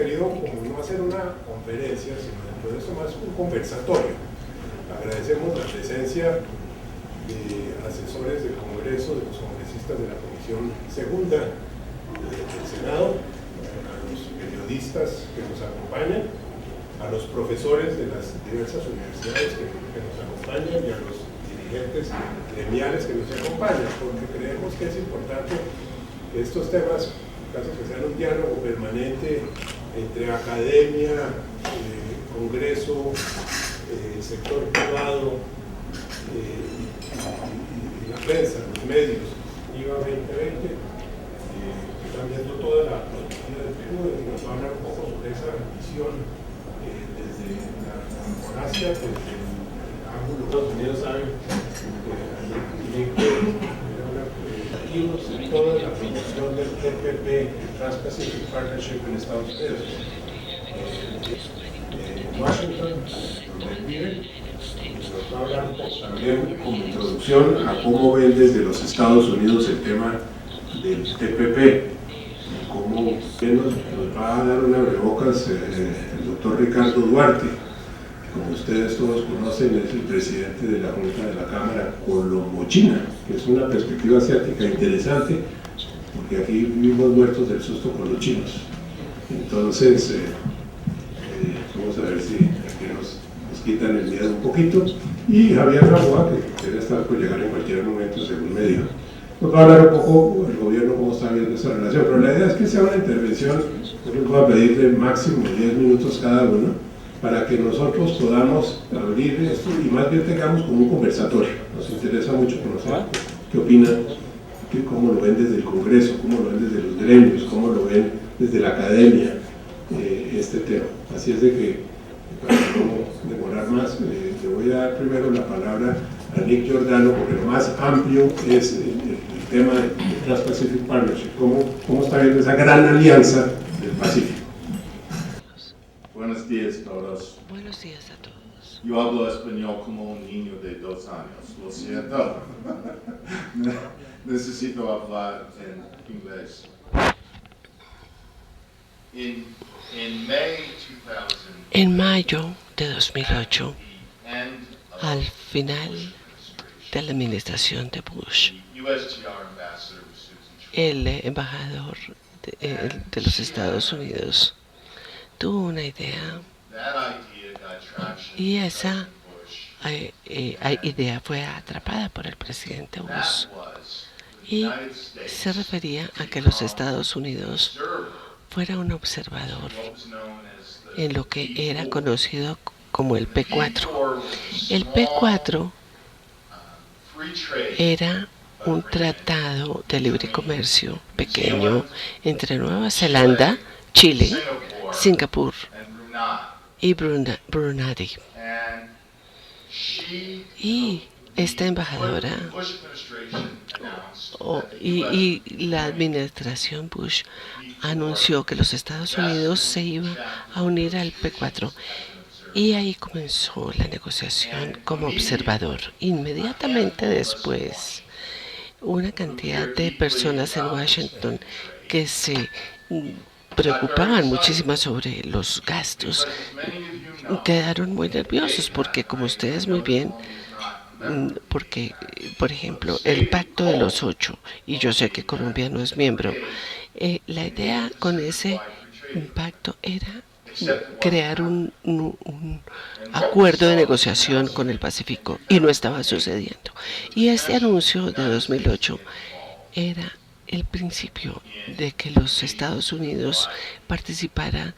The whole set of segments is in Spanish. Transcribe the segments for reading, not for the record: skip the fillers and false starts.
querido como no hacer una conferencia, sino dentro de eso más un conversatorio. Agradecemos la presencia de asesores del Congreso, de los congresistas de la Comisión Segunda del Senado, a los periodistas que nos acompañan, a los profesores de las diversas universidades que nos acompañan y a los dirigentes gremiales que nos acompañan, porque creemos que es importante que estos temas, caso que sean un diálogo permanente entre academia, Congreso, sector privado y la prensa, los medios, IVA 2020, que están viendo toda la política del Perú, y nos va a hablar un poco sobre esa visión desde la democracia, desde el ángulo. Estados Unidos saben toda la promoción del TPP, el Trans-Pacific Partnership en Estados Unidos. Washington, donde vive, nos va a hablar también como introducción a cómo ven desde los Estados Unidos el tema del TPP, cómo nos va a dar una abrebocas el doctor Ricardo Duarte, que como ustedes todos conocen es el presidente de la Junta de la Cámara Colombo-China, que es una perspectiva asiática interesante, porque aquí vivimos muertos del susto con los chinos. Entonces, vamos a ver si aquí nos quitan el miedo un poquito. Y Javier Gamboa, que debe estar por llegar en cualquier momento, según me dijo, nos va a hablar un poco el gobierno cómo está viendo esa relación. Pero la idea es que sea una intervención, yo les voy a pedir de máximo 10 minutos cada uno, para que nosotros podamos abrir esto y más bien tengamos como un conversatorio. Nos interesa mucho conocer qué opinan, cómo lo ven desde el Congreso, cómo lo ven desde los gremios, cómo lo ven desde la academia, este tema. Así es de que, para no demorar más, le voy a dar primero la palabra a Nick Giordano, porque lo más amplio es el tema del Trans-Pacific Partnership. ¿Cómo está viendo esa gran alianza del Pacífico? Buenos días a todos. Buenos días a todos. Yo hablo español como un niño de 2 años, lo siento. Necesito hablar en inglés. En mayo de 2008, al final de la administración de Bush, el embajador de los Estados Unidos tuvo una idea, y esa idea fue atrapada por el presidente Bush, y se refería a que los Estados Unidos fuera un observador en lo que era conocido como el P4. El P4 era un tratado de libre comercio pequeño entre Nueva Zelanda, Chile, Singapur y Brunei. Y esta embajadora y la administración Bush anunció que los Estados Unidos se iba a unir al P4, y ahí comenzó la negociación como observador. Inmediatamente después, una cantidad de personas en Washington que se preocupaban muchísimo sobre los gastos quedaron muy nerviosos, porque como ustedes muy bien, porque, por ejemplo, el Pacto de los 8, y yo sé que Colombia no es miembro, la idea con ese pacto era crear un acuerdo de negociación con el Pacífico, y no estaba sucediendo. Y este anuncio de 2008 era el principio de que los Estados Unidos participaran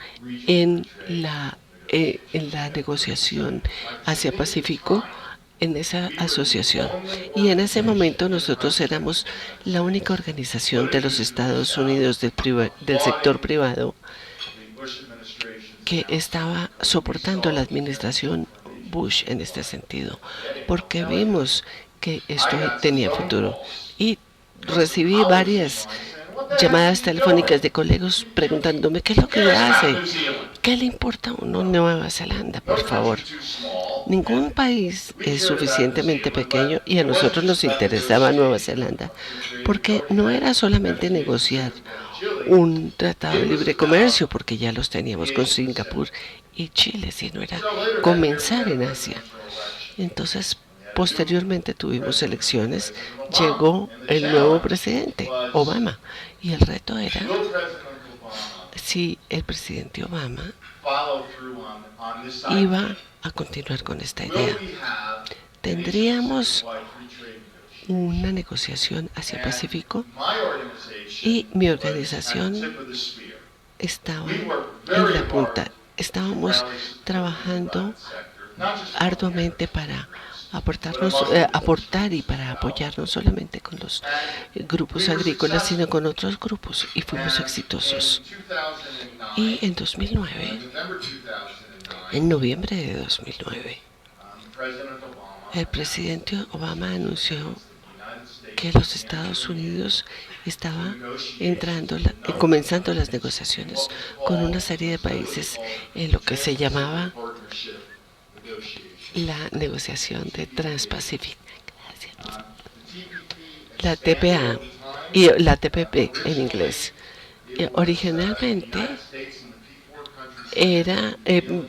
en la negociación Asia-Pacífico, en esa asociación. Y en ese momento nosotros éramos la única organización de los Estados Unidos del sector privado que estaba soportando la administración Bush en este sentido, porque vimos que esto tenía futuro. Y recibí varias llamadas telefónicas de colegas preguntándome qué es lo que hace, qué le importa a uno Nueva Zelanda, por favor. Ningún país es suficientemente pequeño y a nosotros nos interesaba Nueva Zelanda, porque no era solamente negociar un tratado de libre comercio, porque ya los teníamos con Singapur y Chile, sino era comenzar en Asia. Entonces, posteriormente tuvimos elecciones, llegó el nuevo presidente, Obama, y el reto era si el presidente Obama iba a continuar con esta idea. Tendríamos una negociación hacia el Pacífico y mi organización estaba en la punta. Estábamos trabajando arduamente para aportar y para apoyar no solamente con los grupos agrícolas, sino con otros grupos, y fuimos exitosos. Y en 2009, en noviembre de 2009, el presidente Obama anunció que los Estados Unidos estaba comenzando las negociaciones con una serie de países en lo que se llamaba la negociación de Trans-Pacific, la TPA y la TPP en inglés. Originalmente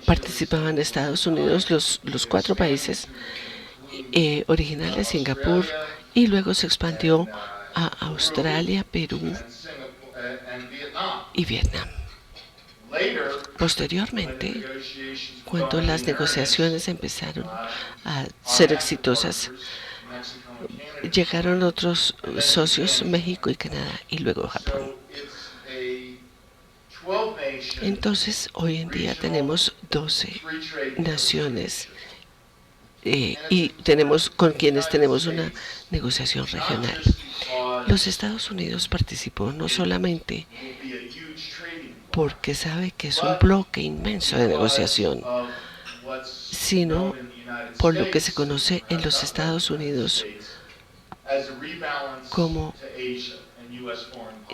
participaban Estados Unidos, los 4 países originales, Singapur, y luego se expandió a Australia, Perú y Vietnam. Posteriormente, cuando las negociaciones empezaron a ser exitosas, llegaron otros socios, México y Canadá, y luego Japón. Entonces, hoy en día tenemos 12 naciones y con quienes tenemos una negociación regional. Los Estados Unidos participó no solamente porque sabe que es un bloque inmenso de negociación, sino por lo que se conoce en los Estados Unidos como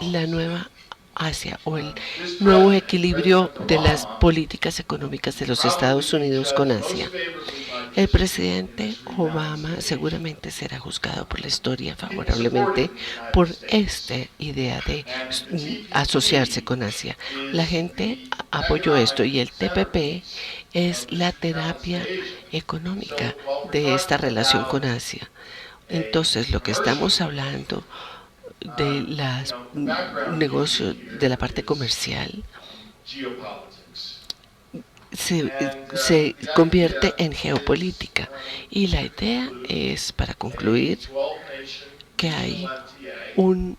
la nueva Asia o el nuevo equilibrio de las políticas económicas de los Estados Unidos con Asia. El presidente Obama seguramente será juzgado por la historia favorablemente por esta idea de asociarse con Asia. La gente apoyó esto y el TPP es la terapia económica de esta relación con Asia. Entonces, lo que estamos hablando de los negocios, de la parte comercial, se convierte en geopolítica. Y la idea es, para concluir, que hay un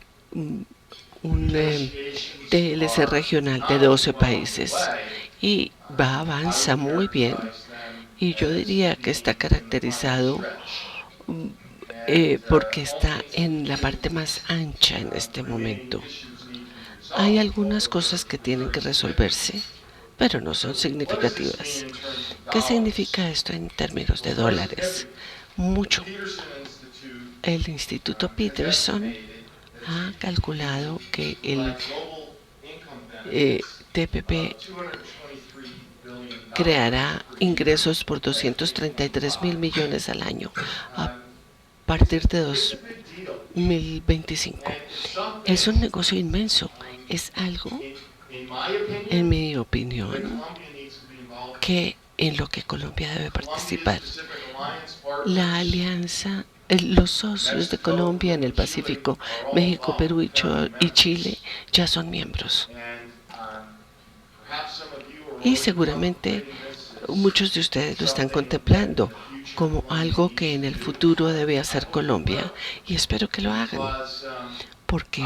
TLC regional de 12 países y avanza muy bien, y yo diría que está caracterizado porque está en la parte más ancha en este momento. Hay algunas cosas que tienen que resolverse, pero no son significativas. ¿Qué significa esto en términos de dólares? Mucho. El Instituto Peterson ha calculado que el TPP creará ingresos por 233 mil millones al año a partir de 2025. Es un negocio inmenso. Es algo, en mi opinión, que en lo que Colombia debe participar. La alianza, los socios de Colombia en el Pacífico, México, Perú y Chile, ya son miembros. Y seguramente muchos de ustedes lo están contemplando como algo que en el futuro debe hacer Colombia, y espero que lo hagan, porque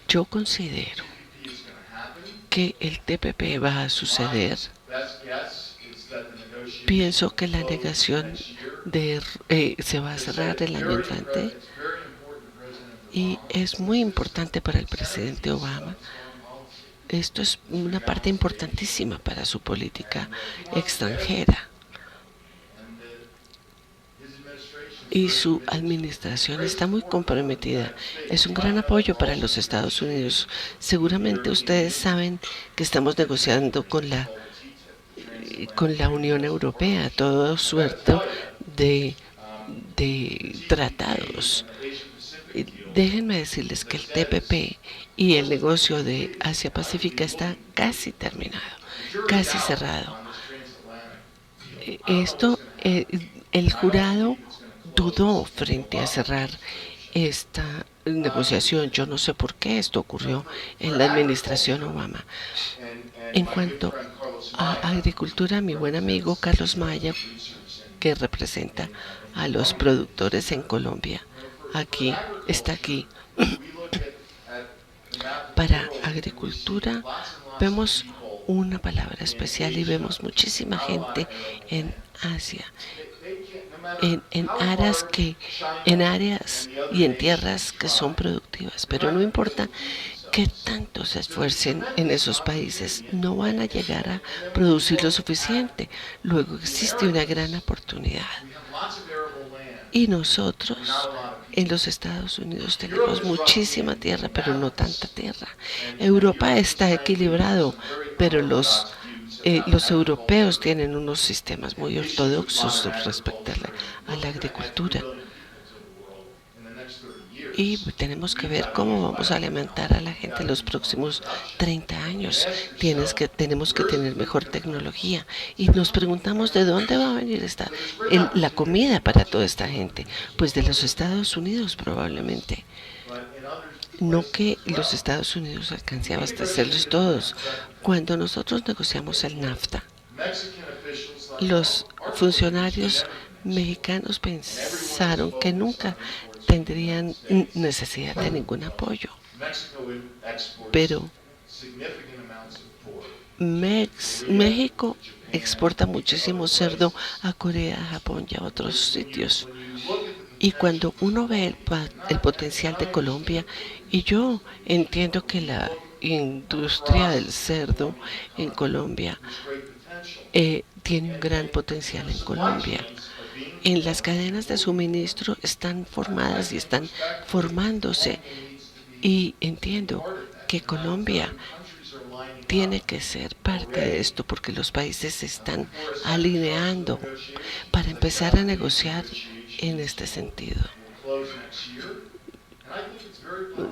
yo considero que el TPP va a suceder. Pienso que la negación se va a cerrar el año entrante, y es muy importante para el presidente Obama. Esto es una parte importantísima para su política extranjera. y su administración está muy comprometida. Es un gran apoyo para los Estados Unidos. Seguramente ustedes saben que estamos negociando con la Unión Europea todo suerte de tratados. Déjenme decirles que el TPP y el negocio de Asia-Pacífica está casi terminado, casi cerrado. El jurado dudó frente a cerrar esta negociación. Yo no sé por qué esto ocurrió en la administración Obama. En cuanto a agricultura, mi buen amigo Carlos Maya, que representa a los productores en Colombia, está aquí. Para agricultura vemos una palabra especial y vemos muchísima gente en Asia, en áreas y en tierras que son productivas, pero no importa que tanto se esfuercen en esos países, no van a llegar a producir lo suficiente. Luego existe una gran oportunidad. Y nosotros en los Estados Unidos tenemos muchísima tierra, pero no tanta tierra. Europa está equilibrado, pero los europeos tienen unos sistemas muy ortodoxos respecto a la agricultura. Y tenemos que ver cómo vamos a alimentar a la gente en los próximos 30 años. Tenemos que tener mejor tecnología. Y nos preguntamos de dónde va a venir la comida para toda esta gente. Pues de los Estados Unidos probablemente. No que los Estados Unidos alcance a abastecerlos todos. Cuando nosotros negociamos el NAFTA, los funcionarios mexicanos pensaron que nunca tendrían necesidad de ningún apoyo. Pero México exporta muchísimo cerdo a Corea, a Japón y a otros sitios. Y cuando uno ve el potencial de Colombia, y yo entiendo que la industria del cerdo en Colombia tiene un gran potencial en Colombia. En las cadenas de suministro están formadas y están formándose. Y entiendo que Colombia tiene que ser parte de esto porque los países se están alineando para empezar a negociar en este sentido.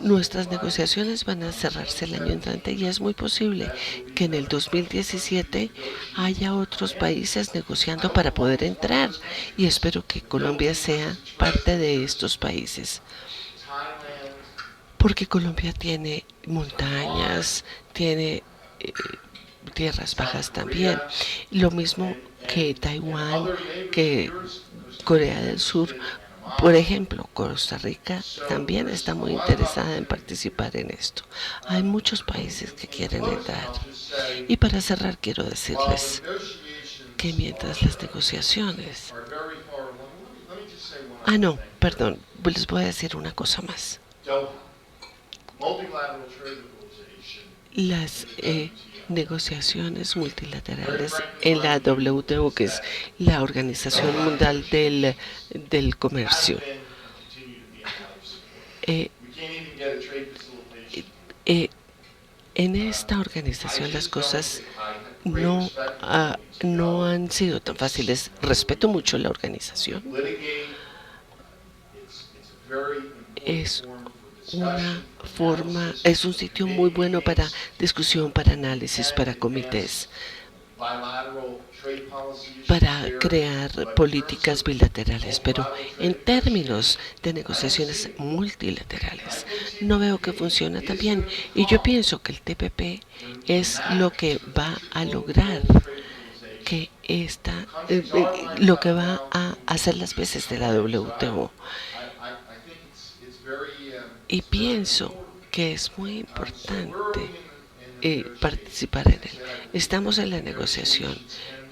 Nuestras negociaciones van a cerrarse el año entrante y es muy posible que en el 2017 haya otros países negociando para poder entrar y espero que Colombia sea parte de estos países. Porque Colombia tiene montañas, tiene tierras bajas también. Lo mismo que Taiwán, que Corea del Sur. Por ejemplo, Costa Rica también está muy interesada en participar en esto. Hay muchos países que quieren entrar. Y para cerrar quiero decirles que mientras las negociaciones... no, perdón, les voy a decir una cosa más. Las negociaciones multilaterales en la WTO, que es la Organización Mundial del Comercio. En esta organización las cosas no han sido tan fáciles. Respeto mucho la organización. Es un sitio muy bueno para discusión, para análisis, para comités, para crear políticas bilaterales, pero en términos de negociaciones multilaterales no veo que funciona tan bien. Y yo pienso que el TPP es lo que va a lograr lo que va a hacer las veces de la WTO. Y pienso que es muy importante participar en él. Estamos en la negociación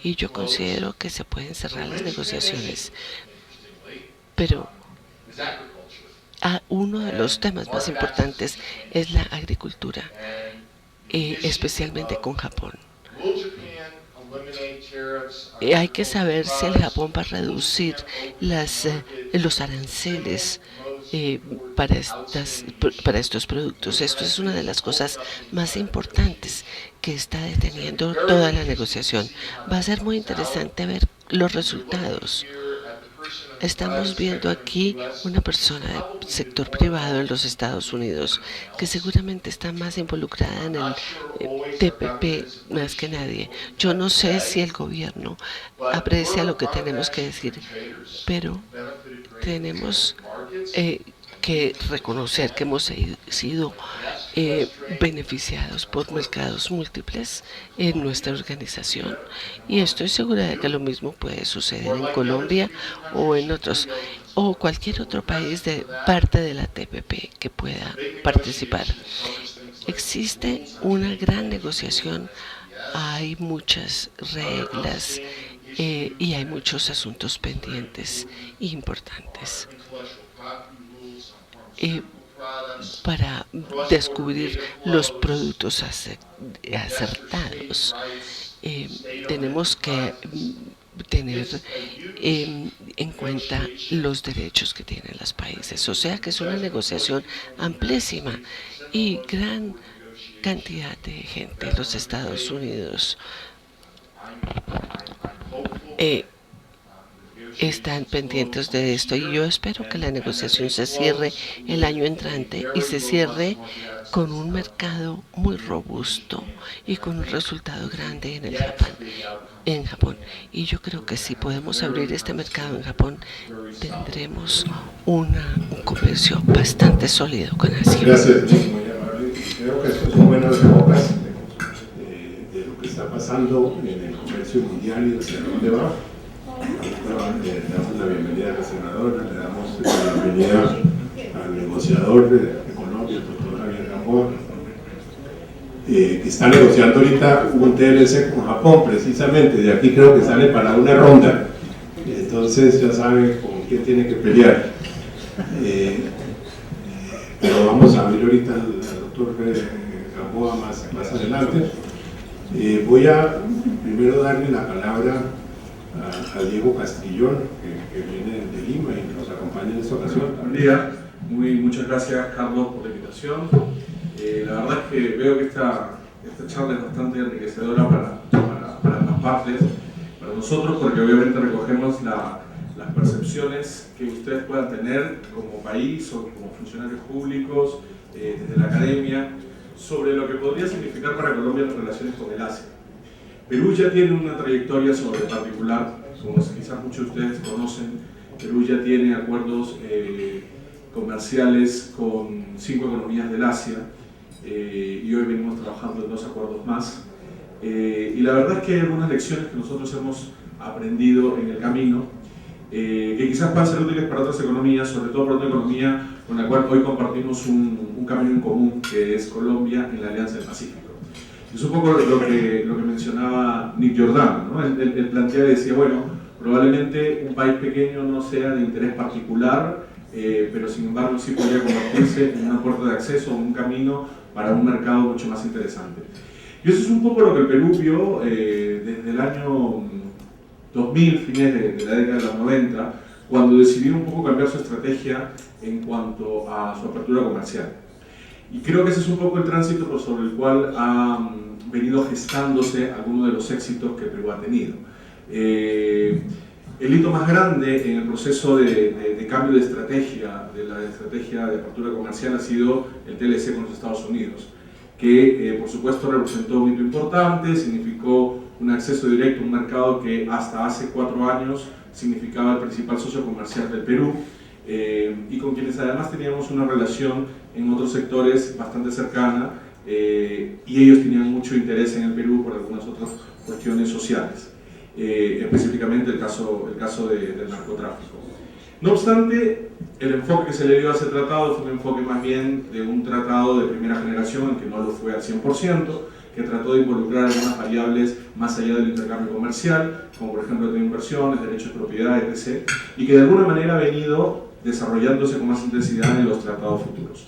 y yo considero que se pueden cerrar las negociaciones. Pero uno de los temas más importantes es la agricultura, especialmente con Japón. Hay que saber si el Japón va a reducir los aranceles para estos productos. Esto es una de las cosas más importantes que está deteniendo toda la negociación. Va a ser muy interesante ver los resultados. Estamos viendo aquí una persona del sector privado en los Estados Unidos que seguramente está más involucrada en el TPP más que nadie. Yo no sé si el gobierno aprecia lo que tenemos que decir, pero tenemos que reconocer que hemos sido beneficiados por mercados múltiples en nuestra organización, y estoy segura de que lo mismo puede suceder en Colombia o en otros o cualquier otro país de parte de la TPP que pueda participar. Existe una gran negociación, hay muchas reglas y hay muchos asuntos pendientes e importantes para descubrir los productos acertados. Tenemos que tener en cuenta los derechos que tienen los países. O sea que es una negociación amplísima y gran cantidad de gente en los Estados Unidos están pendientes de esto, y yo espero que la negociación se cierre el año entrante y se cierre con un mercado muy robusto y con un resultado grande en Japón. Y yo creo que si podemos abrir este mercado en Japón, tendremos un comercio bastante sólido con Asia. Gracias, muy amable. Creo que esto son buenas notas de lo que está pasando en el comercio mundial y hacia dónde va. Le damos la bienvenida a la senadora, le damos la bienvenida al negociador de Colombia, el doctor Javier Gamboa, que está negociando ahorita un TLC con Japón, precisamente. De aquí creo que sale para una ronda, entonces ya sabe con quién tiene que pelear. Pero vamos a abrir ahorita al doctor Gamboa más adelante. Voy a primero darle la palabra a Diego Castrillón, que viene de Lima y nos acompaña en esta ocasión. Buen día, muchas gracias, Carlos, por la invitación. La verdad es que veo que esta charla es bastante enriquecedora para ambas partes, para nosotros, porque obviamente recogemos las percepciones que ustedes puedan tener como país o como funcionarios públicos, desde la academia, sobre lo que podría significar para Colombia las relaciones con el Asia. Perú ya tiene una trayectoria sobre particular, como quizás muchos de ustedes conocen. Perú ya tiene acuerdos comerciales con 5 economías del Asia, y hoy venimos trabajando en 2 acuerdos más. Y la verdad es que hay algunas lecciones que nosotros hemos aprendido en el camino, que quizás puedan ser útiles para otras economías, sobre todo para una economía con la cual hoy compartimos un camino en común, que es Colombia en la Alianza del Pacífico. Es un poco lo que mencionaba Nick Giordano, ¿no? Él planteaba y decía, bueno, probablemente un país pequeño no sea de interés particular, pero sin embargo sí podría convertirse en una puerta de acceso, un camino para un mercado mucho más interesante. Y eso es un poco lo que el Perú vio desde el año 2000, fines de la década de los 90, cuando decidió un poco cambiar su estrategia en cuanto a su apertura comercial. Y creo que ese es un poco el tránsito sobre el cual ha venido gestándose algunos de los éxitos que Perú ha tenido. El hito más grande en el proceso de cambio de estrategia, de la estrategia de apertura comercial, ha sido el TLC con los Estados Unidos, que por supuesto representó un hito importante, significó un acceso directo a un mercado que hasta hace 4 años significaba el principal socio comercial del Perú, y con quienes además teníamos una relación en otros sectores bastante cercana, y ellos tenían mucho interés en el Perú por algunas otras cuestiones sociales, específicamente el caso del narcotráfico. No obstante, el enfoque que se le dio a ese tratado fue un enfoque más bien de un tratado de primera generación, que no lo fue al 100%, que trató de involucrar algunas variables más allá del intercambio comercial, como por ejemplo de inversiones, derechos de propiedad, etc., y que de alguna manera ha venido desarrollándose con más intensidad en los tratados futuros.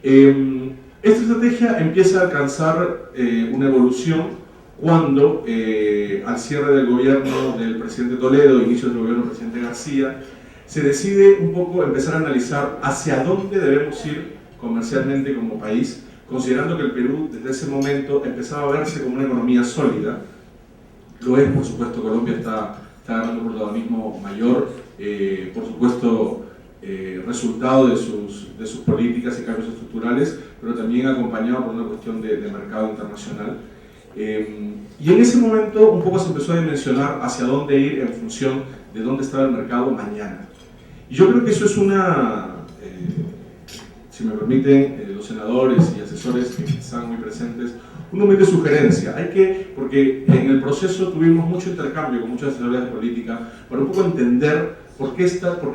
Esta estrategia empieza a alcanzar una evolución cuando al cierre del gobierno del presidente Toledo, inicio del gobierno del presidente García, se decide un poco empezar a analizar hacia dónde debemos ir comercialmente como país, considerando que el Perú desde ese momento empezaba a verse como una economía sólida. Lo es, por supuesto, Colombia está ganando un protagonismo mayor, por supuesto, resultado de sus políticas y cambios estructurales, pero también acompañado por una cuestión de mercado internacional. Y en ese momento un poco se empezó a dimensionar hacia dónde ir en función de dónde estaba el mercado mañana. Y yo creo que eso es una, si me permiten los senadores y asesores que están muy presentes, una humilde sugerencia. Porque en el proceso tuvimos mucho intercambio con muchas asesorías de política para un poco entender por qué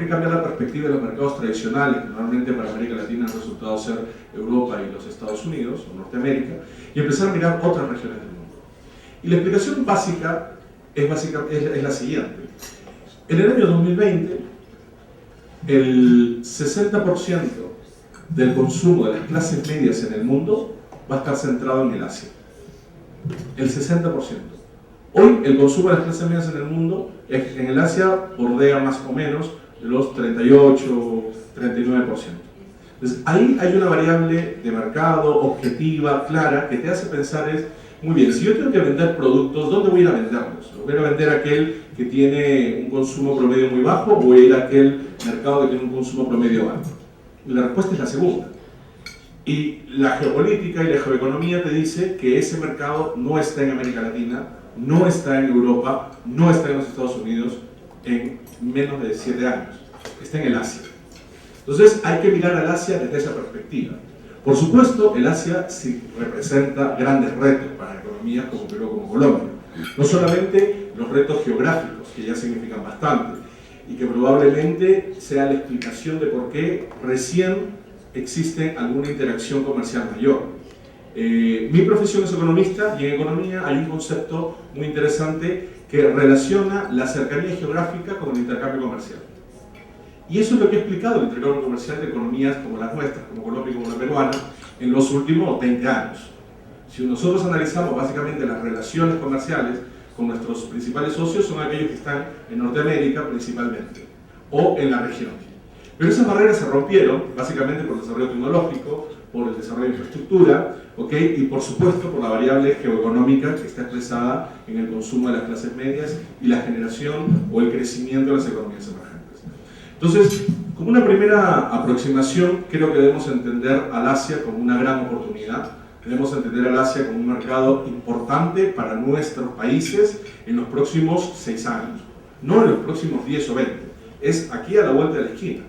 cambiar la perspectiva de los mercados tradicionales, que normalmente para América Latina han resultado ser Europa y los Estados Unidos, o Norteamérica, y empezar a mirar otras regiones del mundo. Y la explicación básica es la siguiente. En el año 2020, el 60% del consumo de las clases medias en el mundo va a estar centrado en el Asia. El 60%. Hoy el consumo de las clases medias en el mundo, en el Asia, bordea más o menos de los 38, 39%. Entonces ahí hay una variable de mercado objetiva, clara, que te hace pensar muy bien, si yo tengo que vender productos, ¿dónde voy a ir a venderlos? ¿Voy a ir a vender a aquel que tiene un consumo promedio muy bajo o voy a ir a aquel mercado que tiene un consumo promedio alto? Y la respuesta es la segunda. Y la geopolítica y la geoeconomía te dice que ese mercado no está en América Latina, no está en Europa, no está en los Estados Unidos en menos de 7 años. Está en el Asia. Entonces hay que mirar al Asia desde esa perspectiva. Por supuesto, el Asia sí representa grandes retos para economías como Perú o como Colombia. No solamente los retos geográficos, que ya significan bastante, y que probablemente sea la explicación de por qué recién existe alguna interacción comercial mayor. Mi profesión es economista y en economía hay un concepto muy interesante que relaciona la cercanía geográfica con el intercambio comercial. Y eso es lo que ha explicado el intercambio comercial de economías como las nuestras, como Colombia y como la peruana, en los últimos 20 años. Si nosotros analizamos básicamente las relaciones comerciales con nuestros principales socios, son aquellos que están en Norteamérica principalmente, o en la región. Pero esas barreras se rompieron básicamente por el desarrollo tecnológico, por el desarrollo de infraestructura, y por supuesto por la variable geoeconómica que está expresada en el consumo de las clases medias y la generación o el crecimiento de las economías emergentes. Entonces, como una primera aproximación, creo que debemos entender al Asia como una gran oportunidad. Debemos entender al Asia como un mercado importante para nuestros países en los próximos 6 años, no en los próximos 10 o 20. Es aquí a la vuelta de la esquina.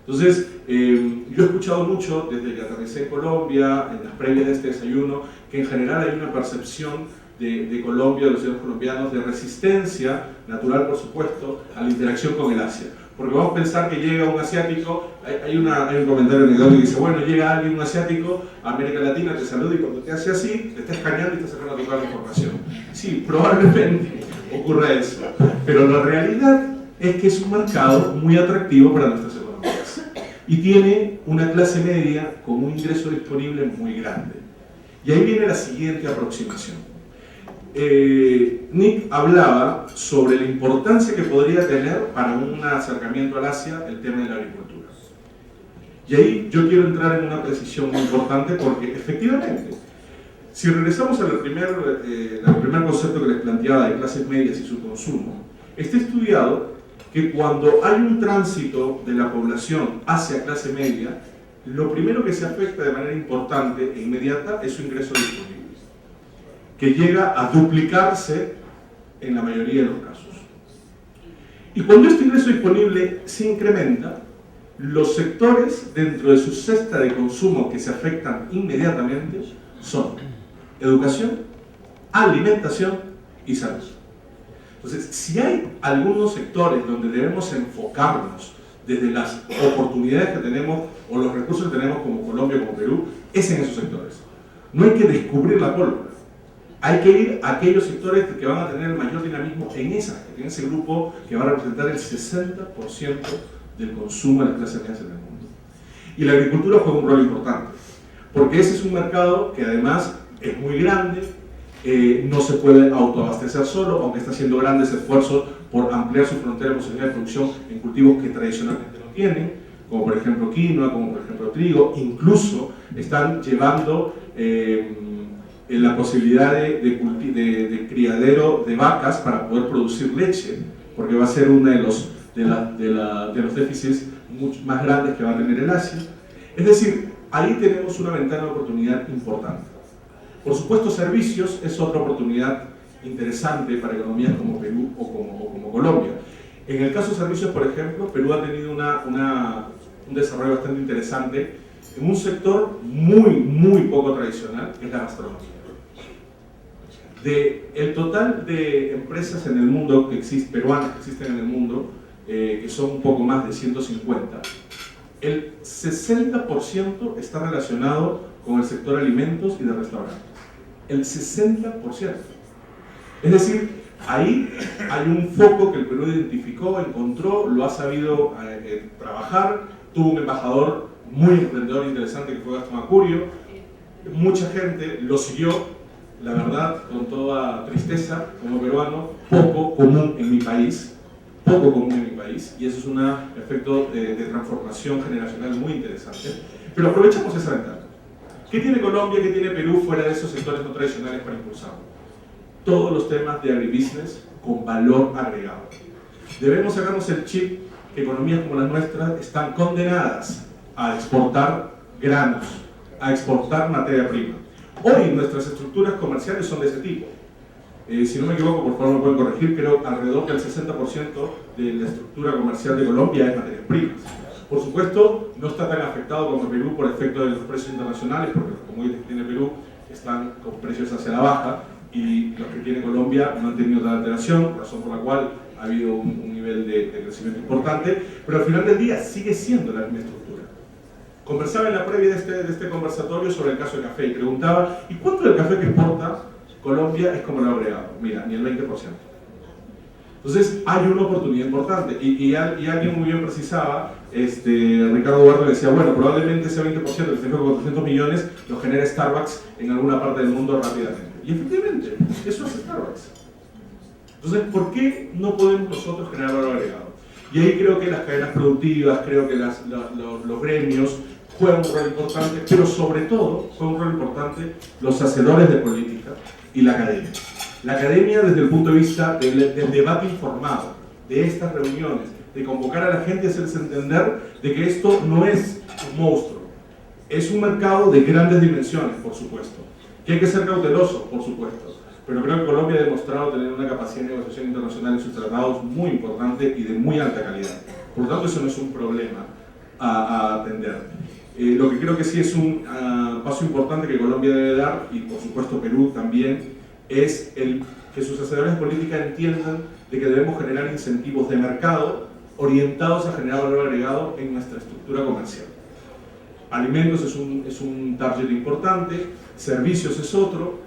Entonces, yo he escuchado mucho desde que aterricé en Colombia, en las previas de este desayuno, que en general hay una percepción de Colombia, de los ciudadanos colombianos, de resistencia natural, por supuesto, a la interacción con el Asia. Porque vamos a pensar que llega un asiático, hay un comentario anecdótico que dice, bueno, llega alguien, un asiático, a América Latina, te saluda y cuando te hace así, te está escaneando y te está sacando toda la información. Sí, probablemente ocurra eso. Pero la realidad es que es un mercado muy atractivo para nuestras economías. Y tiene una clase media con un ingreso disponible muy grande. Y ahí viene la siguiente aproximación. Nick hablaba sobre la importancia que podría tener para un acercamiento al Asia el tema de la agricultura. Y ahí yo quiero entrar en una precisión muy importante porque efectivamente, si regresamos al primer concepto que les planteaba de clases medias y su consumo, está estudiado que cuando hay un tránsito de la población hacia clase media, lo primero que se afecta de manera importante e inmediata es su ingreso disponible, que llega a duplicarse en la mayoría de los casos. Y cuando este ingreso disponible se incrementa, los sectores dentro de su cesta de consumo que se afectan inmediatamente son educación, alimentación y salud. Entonces, si hay algunos sectores donde debemos enfocarnos desde las oportunidades que tenemos o los recursos que tenemos como Colombia o como Perú, es en esos sectores. No hay que descubrir la pólvora. Hay que ir a aquellos sectores que van a tener el mayor dinamismo en ese grupo que va a representar el 60% del consumo de las clases medias en el mundo. Y la agricultura juega un rol importante, porque ese es un mercado que además es muy grande, no se puede autoabastecer solo, aunque está haciendo grandes esfuerzos por ampliar su frontera de posibilidad de producción en cultivos que tradicionalmente no tienen, como por ejemplo quinoa, como por ejemplo trigo. Incluso están llevando la posibilidad de criadero de vacas para poder producir leche, porque va a ser uno de los déficits más grandes que va a tener el Asia. Es decir, ahí tenemos una ventana de oportunidad importante. Por supuesto, servicios es otra oportunidad interesante para economías como Perú o como Colombia. En el caso de servicios, por ejemplo, Perú ha tenido un desarrollo bastante interesante en un sector muy poco tradicional, que es la gastronomía. El total de empresas en el mundo peruanas que existen en el mundo, que son un poco más de 150, el 60% está relacionado con el sector alimentos y de restaurantes. El 60%. Es decir, ahí hay un foco que el Perú identificó, encontró, lo ha sabido trabajar. Tuvo un embajador muy emprendedor e interesante que fue Gastón Acurio. Mucha gente lo siguió. La verdad, con toda tristeza, como peruano, poco común en mi país, y eso es un efecto de transformación generacional muy interesante. Pero aprovechamos esa ventana. ¿Qué tiene Colombia, qué tiene Perú fuera de esos sectores no tradicionales para impulsarlo? Todos los temas de agribusiness con valor agregado. Debemos sacarnos el chip que economías como las nuestras están condenadas a exportar granos, a exportar materia prima. Hoy nuestras estructuras comerciales son de ese tipo. Si no me equivoco, por favor me pueden corregir, creo que alrededor del 60% de la estructura comercial de Colombia es materias primas. Por supuesto, no está tan afectado como Perú por efecto de los precios internacionales, porque los commodities que tiene Perú están con precios hacia la baja y los que tiene Colombia no han tenido tal alteración, razón por la cual ha habido un nivel de crecimiento importante, pero al final del día sigue siendo la misma estructura. Conversaba en la previa de este conversatorio sobre el caso del café y preguntaba, ¿y cuánto del café que exporta Colombia es como el agregado? Mira, ni el 20%. Entonces hay una oportunidad importante y alguien muy bien precisaba, Ricardo Duarte decía, bueno, probablemente ese 20%, que se con 400 millones, lo genera Starbucks en alguna parte del mundo rápidamente. Y efectivamente, eso hace Starbucks. Entonces, ¿por qué no podemos nosotros generar valor agregado? Y ahí creo que las cadenas productivas, creo que los gremios juegan un rol importante, pero sobre todo juegan un rol importante los hacedores de política y la academia. La academia desde el punto de vista del debate informado, de estas reuniones, de convocar a la gente y hacerles entender de que esto no es un monstruo, es un mercado de grandes dimensiones, por supuesto, que hay que ser cauteloso, por supuesto, pero creo que Colombia ha demostrado tener una capacidad de negociación internacional en sus tratados muy importante y de muy alta calidad. Por lo tanto, eso no es un problema a atender. Lo que creo que sí es un paso importante que Colombia debe dar, y por supuesto Perú también, es que sus hacedores de política entiendan de que debemos generar incentivos de mercado orientados a generar valor agregado en nuestra estructura comercial. Alimentos es un target importante, servicios es otro.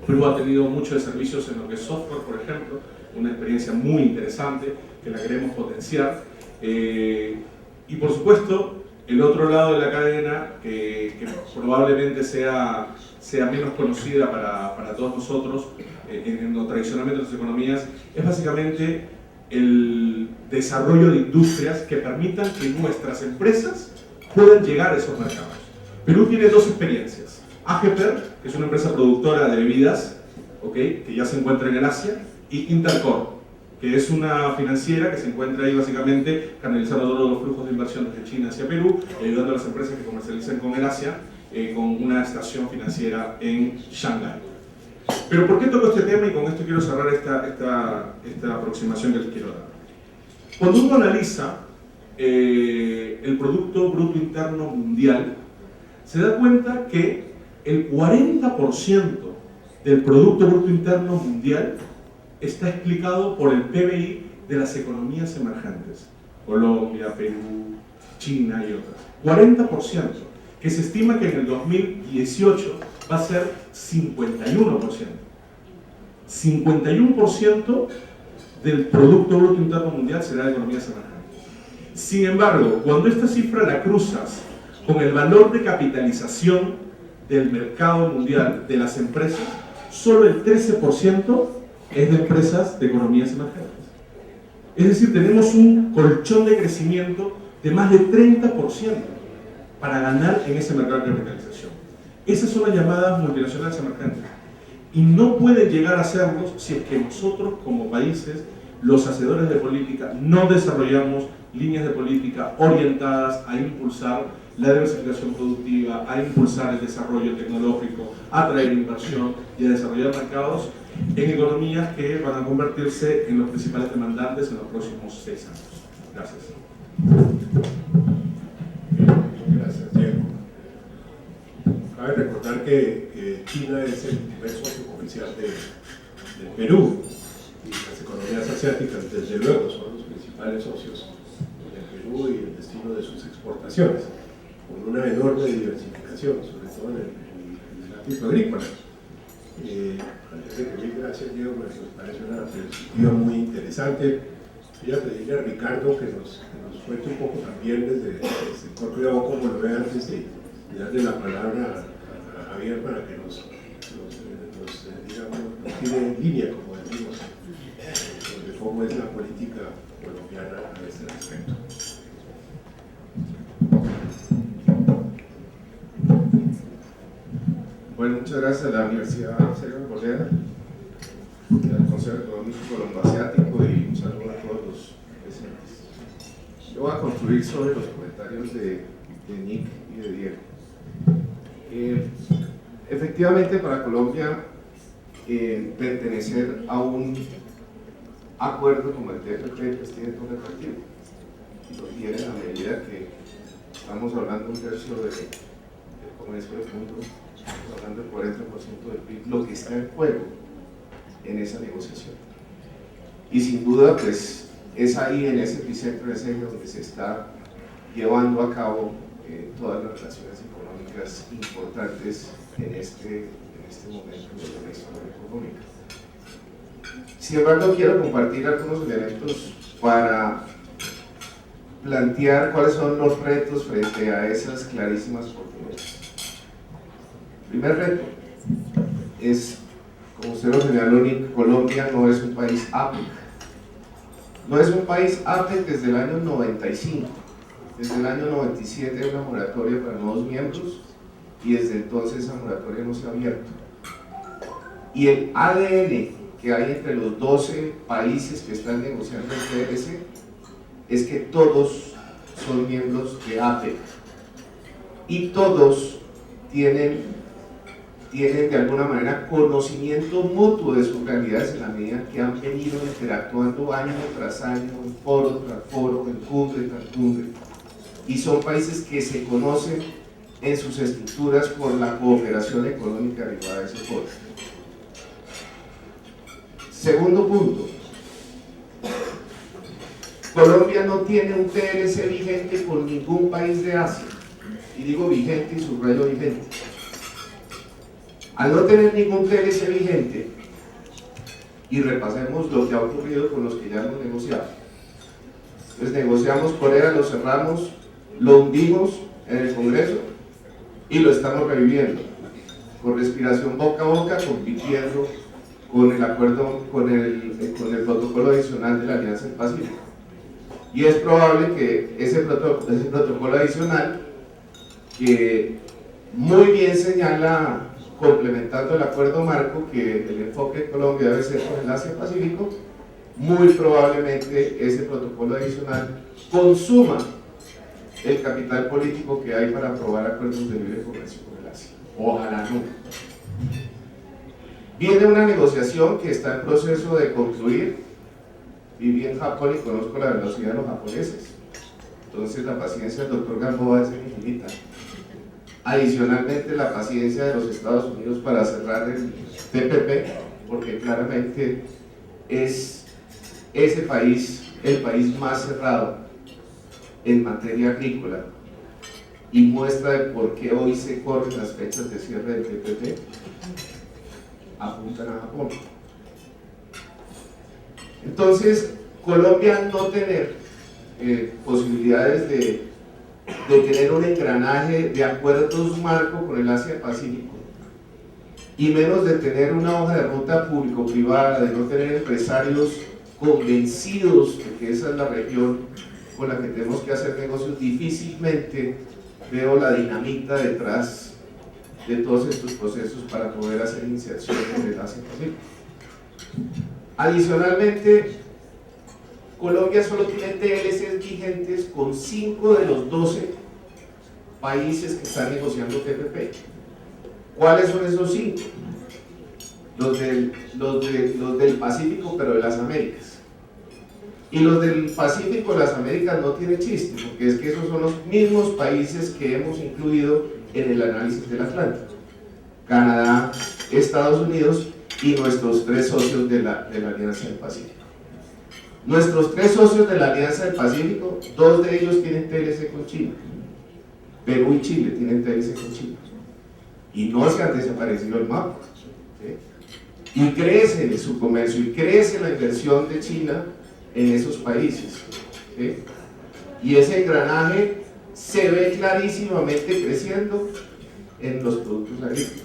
Perú ha tenido mucho de servicios en lo que es software, por ejemplo, una experiencia muy interesante que la queremos potenciar. Y por supuesto, el otro lado de la cadena, que probablemente sea menos conocida para todos nosotros, tradicionalmente en las economías, es básicamente el desarrollo de industrias que permitan que nuestras empresas puedan llegar a esos mercados. Perú tiene dos experiencias. AGEPER, que es una empresa productora de bebidas, que ya se encuentra en el Asia, y Intercorp, que es una financiera que se encuentra ahí básicamente canalizando todos los flujos de inversión desde China hacia Perú y ayudando a las empresas que comercialicen con el Asia con una estación financiera en Shanghái. Pero ¿por qué toco este tema? Y con esto quiero cerrar esta aproximación que les quiero dar. Cuando uno analiza el Producto Bruto Interno Mundial, se da cuenta que el 40% del Producto Bruto Interno Mundial está explicado por el PBI de las economías emergentes. Colombia, Perú, China y otras. 40%, que se estima que en el 2018 va a ser 51%. 51% del Producto Bruto Interno Mundial será de economías emergentes. Sin embargo, cuando esta cifra la cruzas con el valor de capitalización del mercado mundial, de las empresas, solo el 13% es de empresas de economías emergentes. Es decir, tenemos un colchón de crecimiento de más de 30% para ganar en ese mercado de capitalización. Esas son las llamadas multinacionales emergentes. Y no pueden llegar a serlos si es que nosotros como países, los hacedores de política, no desarrollamos líneas de política orientadas a impulsar la diversificación productiva, a impulsar el desarrollo tecnológico, a atraer inversión y a desarrollar mercados en economías que van a convertirse en los principales demandantes en los próximos 6 años. Gracias. Gracias, Diego. Cabe recordar que China es el primer socio comercial del Perú, y las economías asiáticas, desde luego, son los principales socios del Perú y el destino de sus exportaciones, con una enorme diversificación, sobre todo en el ámbito agrícola. Antes de que mil gracias, Diego, me parece una perspectiva muy interesante. Voy a pedirle a Ricardo que nos cuente un poco también desde el sector privado cómo lo ve antes de darle la palabra a Javier para que nos tire en línea, como decimos, sobre cómo es la política colombiana a este respecto. Bueno, muchas gracias a la Universidad Sergio Arboleda y al Consejo Económico Colombo-Asiático, y un saludo a todos los presentes. Yo voy a construir sobre los comentarios de Nick y de Diego. Efectivamente, para Colombia, pertenecer a un acuerdo como el TPP pues tiene todo el atractivo, y lo tiene a medida que estamos hablando de un tercio del comercio del mundo. Estamos hablando del 40% del PIB, lo que está en juego en esa negociación. Y sin duda, pues, es ahí, en ese epicentro de ese eje, donde se está llevando a cabo todas las relaciones económicas importantes en este momento de la historia económica. Sin embargo, quiero compartir algunos elementos para plantear cuáles son los retos frente a esas clarísimas oportunidades. El primer reto es, como usted lo señaló, Colombia no es un país APEC. No es un país APEC desde el año 95. Desde el año 97 hay una moratoria para nuevos miembros, y desde entonces esa moratoria no se ha abierto. Y el ADN que hay entre los 12 países que están negociando el TLC es que todos son miembros de APEC y todos tienen de alguna manera conocimiento mutuo de sus realidades, en la medida que han venido interactuando año tras año, en foro tras foro, en cumbre tras cumbre, y son países que se conocen en sus estructuras por la cooperación económica derivada de ese foro. Segundo punto, Colombia no tiene un TLC vigente con ningún país de Asia, y digo vigente y subrayo vigente. Al no tener ningún TLC vigente, y repasemos lo que ha ocurrido con los que ya hemos negociado. Entonces negociamos Corea, lo cerramos, lo hundimos en el Congreso y lo estamos reviviendo, con respiración boca a boca, compitiendo con el acuerdo, con el protocolo adicional de la Alianza del Pacífico. Y es probable que ese protocolo adicional, que muy bien señala, complementando el acuerdo marco, que el enfoque de Colombia debe ser con el Asia-Pacífico, muy probablemente ese protocolo adicional consuma el capital político que hay para aprobar acuerdos de libre comercio con el Asia. Ojalá no. Viene una negociación que está en proceso de concluir. Viví en Japón y conozco la velocidad de los japoneses, entonces la paciencia del doctor Gamboa es infinita. Adicionalmente, la paciencia de los Estados Unidos para cerrar el TPP, porque claramente es ese país el país más cerrado en materia agrícola, y muestra de por qué hoy se corren las fechas de cierre del TPP, apuntan a Japón. Entonces, Colombia no tener posibilidades de tener un engranaje de acuerdos marco con el Asia-Pacífico y menos de tener una hoja de ruta público-privada, de no tener empresarios convencidos de que esa es la región con la que tenemos que hacer negocios, difícilmente veo la dinamita detrás de todos estos procesos para poder hacer inserciones en el Asia-Pacífico. Adicionalmente, Colombia solo tiene TLCs vigentes con 5 de los 12 países que están negociando TPP. ¿Cuáles son esos 5? Los del Pacífico, pero de las Américas. Y los del Pacífico de las Américas no tiene chiste, porque es que esos son los mismos países que hemos incluido en el análisis del Atlántico: Canadá, Estados Unidos y nuestros 3 socios de la Alianza del Pacífico. Nuestros 3 socios de la Alianza del Pacífico, 2 de ellos tienen TLC con China. Perú y Chile tienen TLC con China. Y no se han desaparecido el mapa. ¿Sí? Y crece su comercio, y crece la inversión de China en esos países. ¿Sí? Y ese engranaje se ve clarísimamente creciendo en los productos agrícolas,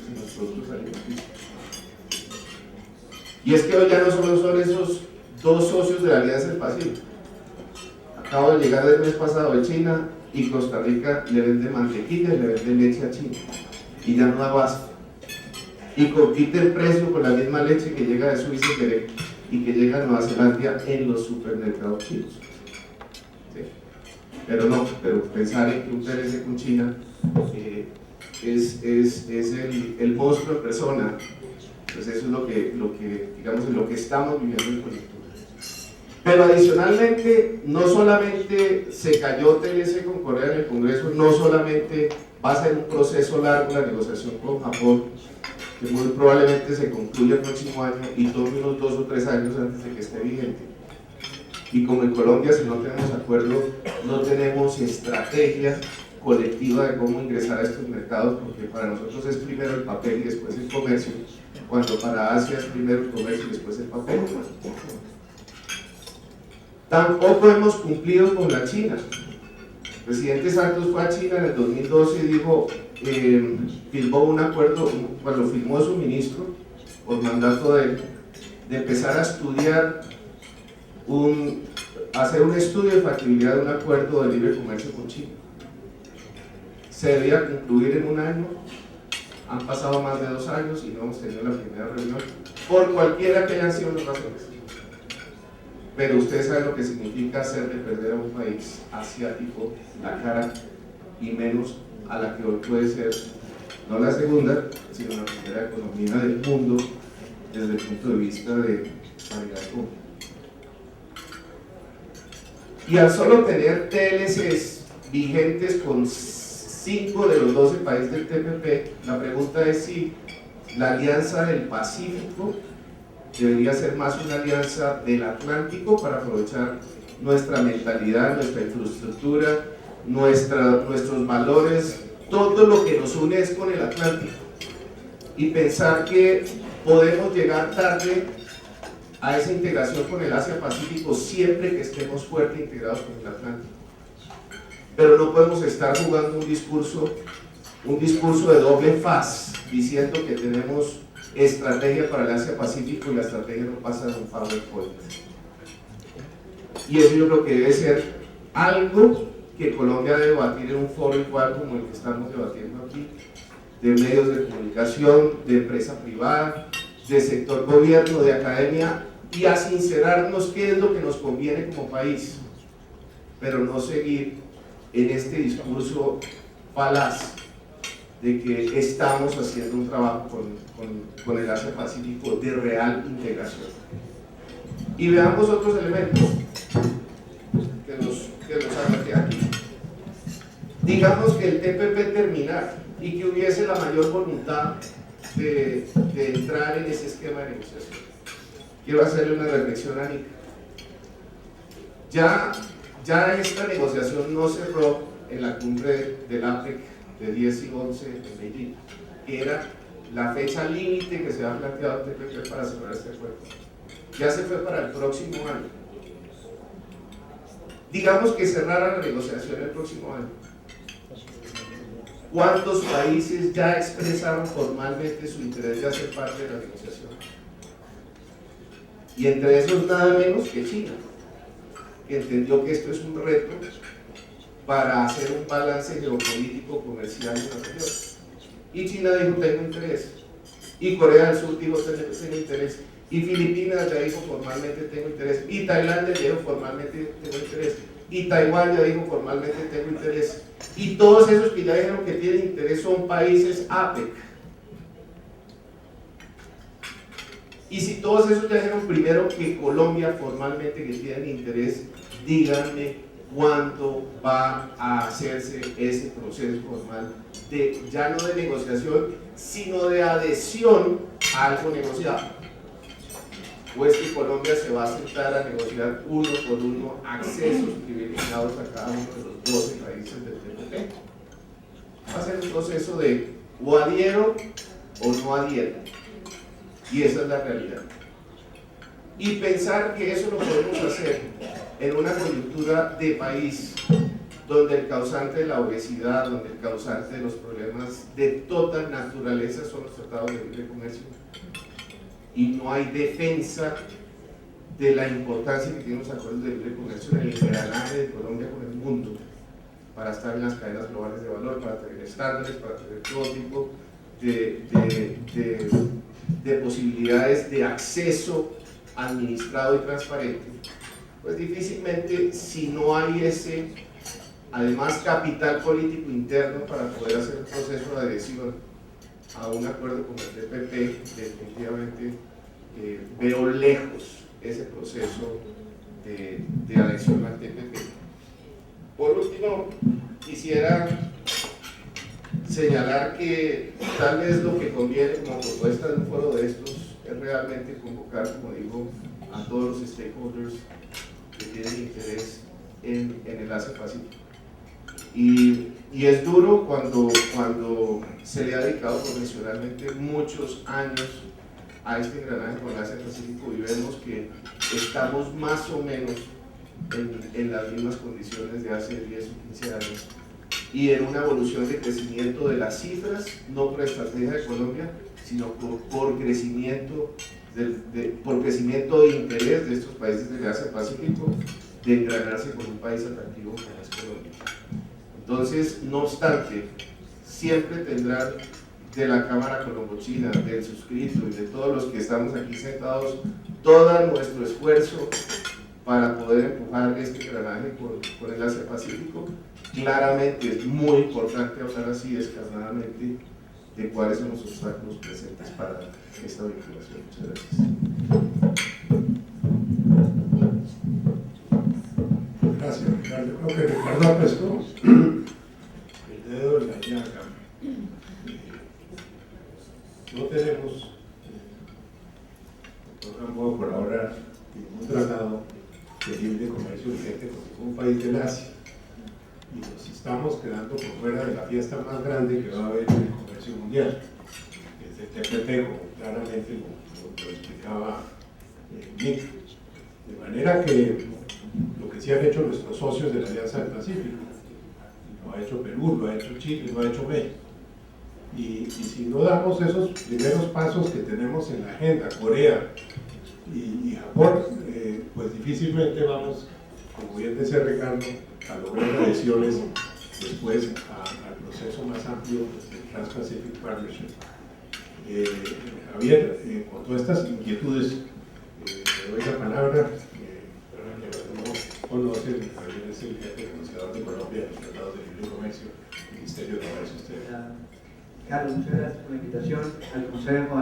Y es que hoy ya no solo son esos 2 socios de la Alianza del Pacífico. Acabo de llegar el mes pasado de China y Costa Rica le vende mantequilla y le vende leche a China. Y ya no da basta. Y compite el precio con la misma leche que llega de Suiza y que llega a Nueva Zelanda en los supermercados chinos. ¿Sí? Pero pensar en que un TLC con China es el monstruo en persona, pues eso es lo que digamos, en lo que estamos viviendo en coyuntura. Pero adicionalmente, no solamente se cayó TLC con Corea en el Congreso, no solamente va a ser un proceso largo la negociación con Japón, que muy probablemente se concluya el próximo año y tome unos 2 o 3 años antes de que esté vigente. Y como en Colombia, si no tenemos acuerdo, no tenemos estrategia colectiva de cómo ingresar a estos mercados, porque para nosotros es primero el papel y después el comercio, cuando para Asia es primero el comercio y después el papel. Tampoco hemos cumplido con la China. El presidente Santos fue a China en el 2012 y dijo, firmó un acuerdo, cuando firmó su ministro, por mandato de él, de empezar a estudiar, hacer un estudio de factibilidad de un acuerdo de libre comercio con China. Se debía concluir en 1 año, han pasado más de 2 años y no hemos tenido la primera reunión, por cualquiera que hayan sido las razones. Pero ustedes saben lo que significa hacerle perder a un país asiático la cara, y menos a la que hoy puede ser no la segunda, sino la primera economía del mundo desde el punto de vista de paridad económica. Y al solo tener TLCs vigentes con 5 de los 12 países del TPP, la pregunta es si la Alianza del Pacífico debería ser más una alianza del Atlántico para aprovechar nuestra mentalidad, nuestra infraestructura, nuestros valores, todo lo que nos une es con el Atlántico, y pensar que podemos llegar tarde a esa integración con el Asia-Pacífico siempre que estemos fuertes integrados con el Atlántico. Pero no podemos estar jugando un discurso de doble faz, diciendo que tenemos estrategia para el Asia-Pacífico y la estrategia no pasa de un PowerPoint. Y eso yo creo que debe ser algo que Colombia debe debatir en un foro igual como el que estamos debatiendo aquí, de medios de comunicación, de empresa privada, de sector gobierno, de academia, y a sincerarnos qué es lo que nos conviene como país, pero no seguir en este discurso falaz de que estamos haciendo un trabajo con el Asia-Pacífico de real integración. Y veamos otros elementos que nos arranqué aquí. Digamos que el TPP terminara y que hubiese la mayor voluntad de entrar en ese esquema de negociación. Quiero hacerle una reflexión a Nica. Ya esta negociación no cerró en la cumbre del APEC de 10 y 11 en Beijing, que era la fecha límite que se ha planteado el TPP para cerrar este acuerdo. Ya se fue para el próximo año. Digamos que cerrara la negociación el próximo año. ¿cuántos países ya expresaron formalmente su interés de hacer parte de la negociación? Y entre esos nada menos que China, que entendió que esto es un reto para hacer un balance geopolítico comercial en la región. Y China dijo, tengo interés. Y Corea del Sur dijo, tengo interés. Y Filipinas ya dijo formalmente, tengo interés. Y Tailandia ya dijo formalmente, tengo interés. Y Taiwán ya dijo formalmente, tengo interés. Y todos esos que ya dijeron que tienen interés son países APEC. Y si todos esos ya dijeron primero que Colombia formalmente que tienen interés, díganme cuándo va a hacerse ese proceso formal de, ya no de negociación, sino de adhesión a algo negociado. O es que Colombia se va a sentar a negociar uno por uno accesos privilegiados a cada uno de los 12 países del TPP. Va a ser un proceso de o adhiero o no adhiero. Y esa es la realidad. Y pensar que eso lo podemos hacer en una coyuntura de país donde el causante de la obesidad, donde el causante de los problemas de toda naturaleza son los tratados de libre comercio, y no hay defensa de la importancia que tienen los acuerdos de libre comercio en el engranaje de Colombia con el mundo, para estar en las cadenas globales de valor, para tener estándares, para tener todo tipo de posibilidades de acceso administrado y transparente, pues difícilmente, si no hay ese, además, capital político interno para poder hacer un proceso de adhesión a un acuerdo como el TPP, definitivamente veo lejos ese proceso de adhesión al TPP. Por último, quisiera señalar que tal vez lo que conviene como propuesta de un foro de estos es realmente convocar, como digo, a todos los stakeholders que tienen interés en el Asia-Pacífico. Y es duro cuando se le ha dedicado profesionalmente muchos años a este engranaje con el Asia-Pacífico y vemos que estamos más o menos en las mismas condiciones de hace 10 o 15 años y en una evolución de crecimiento de las cifras, no por estrategia de Colombia, sino por crecimiento de interés de estos países del Asia-Pacífico de engranarse con un país atractivo como es Colombia. Entonces, no obstante, siempre tendrán de la Cámara Colombo-China, del suscrito y de todos los que estamos aquí sentados, todo nuestro esfuerzo para poder empujar este engranaje con el Asia-Pacífico. Claramente es muy importante hablar así descarnadamente de cuáles son los obstáculos presentes para esta vinculación. Muchas gracias. Gracias, Ricardo. Yo creo que Ricardo apestó el dedo en la llaga. No tenemos, por ahora, ningún tratado de libre comercio vigente con ningún país del Asia. Y nos estamos quedando por fuera de la fiesta más grande que va a haber en el comercio mundial, que es el TPP, como claramente lo explicaba Nick. De manera que lo que sí han hecho nuestros socios de la Alianza del Pacífico, lo ha hecho Perú, lo ha hecho Chile, lo ha hecho México. Y si no damos esos primeros pasos que tenemos en la agenda, Corea y Japón, pues difícilmente vamos, como bien decía Ricardo, a lograr adhesiones después al proceso más amplio del Trans-Pacific Partnership. Javier, con todas estas inquietudes, le doy la palabra. Para que no conocen, Javier es el jefe negociador de Colombia en los tratados de libre comercio, Ministerio de Comercio Exterior. Carlos, muchas gracias por la invitación al Consejo,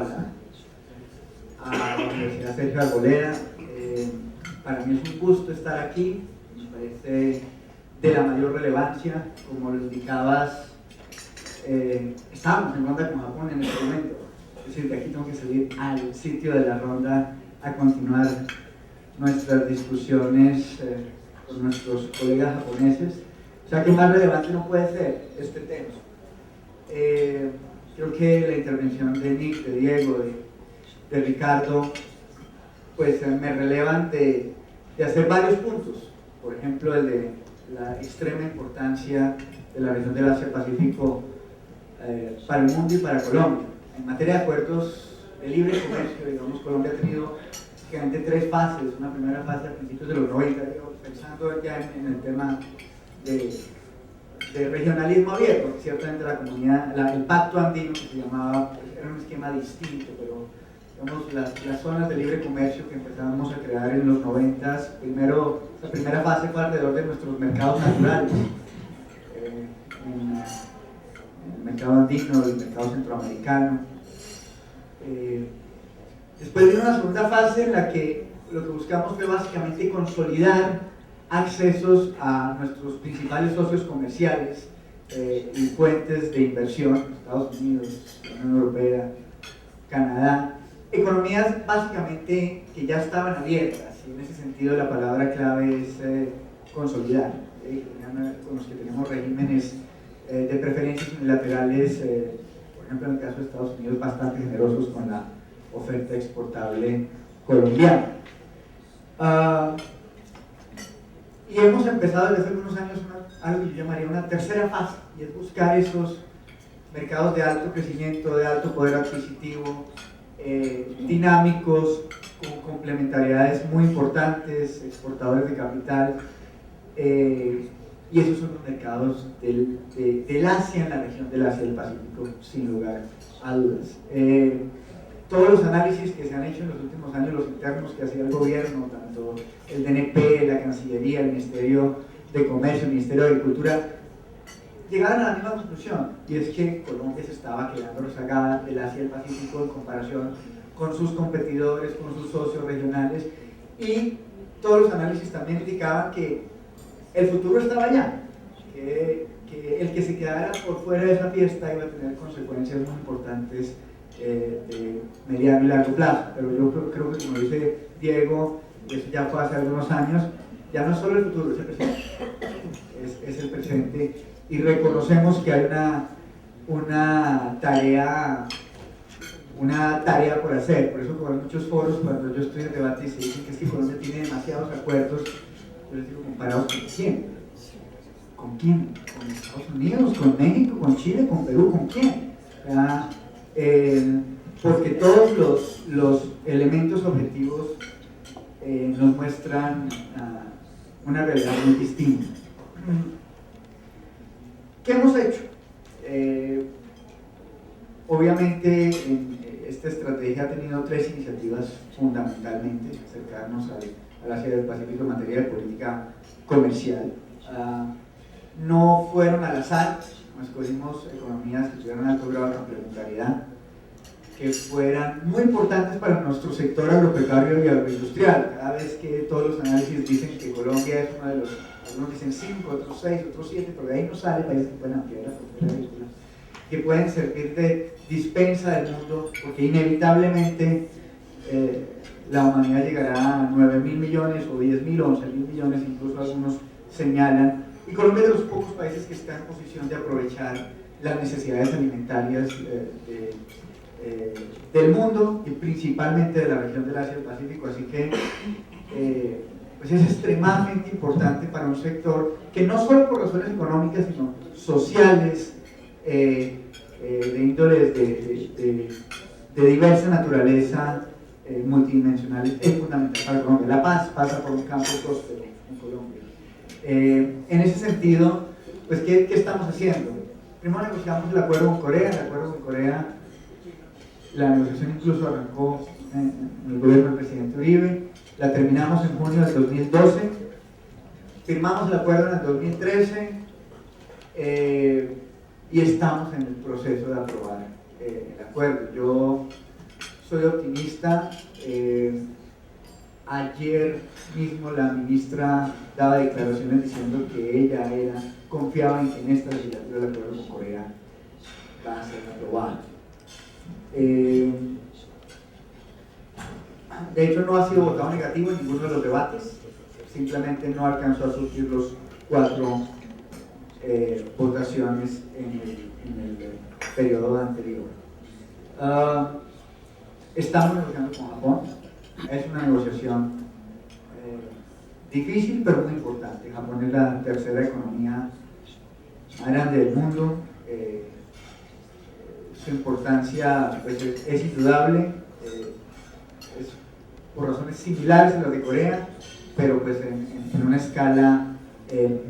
a la Universidad Sergio Arboleda. Para mí es un gusto estar aquí, me parece de la mayor relevancia, como lo indicabas, estamos en ronda con Japón en este momento, es decir, de aquí tengo que salir al sitio de la ronda a continuar nuestras discusiones con nuestros colegas japoneses, o sea que más relevante no puede ser este tema. Creo que la intervención de Nick, de Diego, de Ricardo, pues me relevan de hacer varios puntos. Por ejemplo, el de la extrema importancia de la región del Asia-Pacífico para el mundo y para Colombia. En materia de acuerdos de libre comercio, digamos, Colombia ha tenido básicamente 3 fases. Una primera fase a principios de los 90, pensando ya en el tema de regionalismo abierto, porque ciertamente la comunidad, el pacto andino que se llamaba, pues, era un esquema distinto, pero digamos, las zonas de libre comercio que empezamos a crear en los 90, primero, la primera fase fue alrededor de nuestros mercados naturales, el mercado andino, el mercado centroamericano. Después vino una segunda fase en la que lo que buscamos fue básicamente consolidar accesos a nuestros principales socios comerciales y fuentes de inversión, Estados Unidos, la Unión Europea, Canadá, economías básicamente que ya estaban abiertas, y en ese sentido la palabra clave es consolidar, con los que tenemos regímenes de preferencias unilaterales, por ejemplo en el caso de Estados Unidos, bastante generosos con la oferta exportable colombiana. Y hemos empezado desde hace algunos años algo que yo llamaría una tercera fase, y es buscar esos mercados de alto crecimiento, de alto poder adquisitivo, dinámicos, con complementariedades muy importantes, exportadores de capital, y esos son los mercados del Asia, en la región del Asia y del Pacífico, sin lugar a dudas. Todos los análisis que se han hecho en los últimos años, los internos que hacía el gobierno, tanto el DNP, la Cancillería, el Ministerio de Comercio, el Ministerio de Agricultura, llegaron a la misma conclusión, y es que Colombia se estaba quedando rezagada del Asia y el Pacífico en comparación con sus competidores, con sus socios regionales, y todos los análisis también indicaban que el futuro estaba allá, que el que se quedara por fuera de esa fiesta iba a tener consecuencias muy importantes de mediano y largo plazo. Pero yo creo que, como dice Diego, eso ya fue hace algunos años, ya no es solo el futuro, es el presente. Es el presente, y reconocemos que hay una tarea por hacer. Por eso, como en muchos foros, cuando yo estoy en debate y se dicen que es que Colombia tiene demasiados acuerdos, yo les digo, ¿comparados con quién? ¿Con quién? ¿Con Estados Unidos? ¿Con México? ¿Con Chile? ¿Con Perú? ¿Con quién? Porque todos los elementos objetivos nos muestran una realidad muy distinta. ¿Qué hemos hecho? Obviamente esta estrategia ha tenido 3 iniciativas fundamentalmente: acercarnos al Asia del Pacífico en materia de política comercial. No fueron al azar, no escogimos economías que tuvieran alto grado de complementariedad, que fueran muy importantes para nuestro sector agropecuario y agroindustrial. Cada vez que todos los análisis dicen que Colombia es uno de los, algunos dicen 5, otros 6, otros 7, pero de ahí no sale países que pueden ampliar la frontera agrícola, que pueden servir de dispensa del mundo, porque inevitablemente la humanidad llegará a 9.000 millones o 10.000 o 11.000 millones, incluso algunos señalan, y Colombia es de los pocos países que está en posición de aprovechar las necesidades alimentarias del mundo, y principalmente de la región del Asia y del Pacífico. Así que pues es extremadamente importante para un sector que no solo por razones económicas, sino sociales, de índoles de diversa naturaleza, multidimensionales, es fundamental para Colombia. La paz pasa por un campo próspero en Colombia. En ese sentido, pues, ¿qué estamos haciendo? Primero negociamos el acuerdo con Corea. El acuerdo con Corea, la negociación incluso arrancó en el gobierno del presidente Uribe, la terminamos en junio del 2012, firmamos el acuerdo en el 2013, y estamos en el proceso de aprobar el acuerdo. Yo soy optimista. Ayer mismo la ministra daba declaraciones diciendo que ella confiaba en que en esta legislatura el acuerdo con Corea va a ser aprobado. De hecho, no ha sido votado negativo en ninguno de los debates, simplemente no alcanzó a surgir los 4 votaciones en el periodo anterior. Estamos negociando con Japón. Es una negociación difícil, pero muy importante. Japón es la tercera economía más grande del mundo. su importancia pues, es indudable, es por razones similares a las de Corea, pero pues en una escala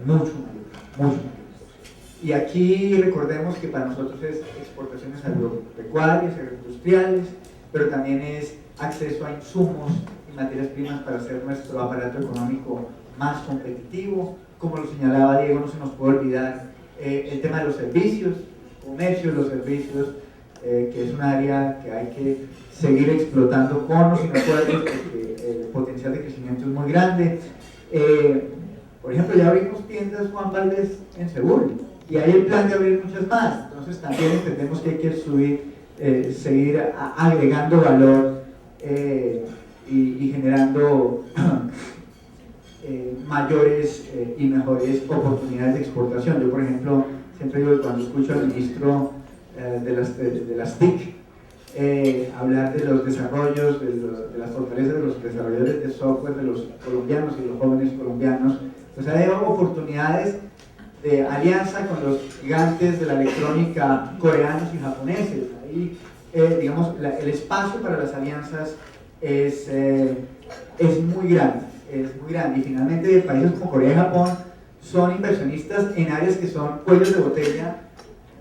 mucho mayor. Y aquí recordemos que para nosotros es exportaciones agropecuarias, agroindustriales, pero también es acceso a insumos y materias primas para hacer nuestro aparato económico más competitivo. Como lo señalaba Diego, no se nos puede olvidar el tema de los servicios, comercio de los servicios, que es un área que hay que seguir explotando con los acuerdos porque el potencial de crecimiento es muy grande. Por ejemplo, ya abrimos tiendas Juan Valdez en Seúl y hay el plan de abrir muchas más, entonces también entendemos que hay que seguir agregando valor y generando mayores y mejores oportunidades de exportación. Yo, por ejemplo, siempre digo que cuando escucho al ministro de las TIC hablar de los desarrollos, de las fortalezas de los desarrolladores de software, de los colombianos y los jóvenes colombianos, pues hay oportunidades de alianza con los gigantes de la electrónica coreanos y japoneses. Ahí, digamos, el espacio para las alianzas es muy grande. Y finalmente países como Corea y Japón son inversionistas en áreas que son cuellos de botella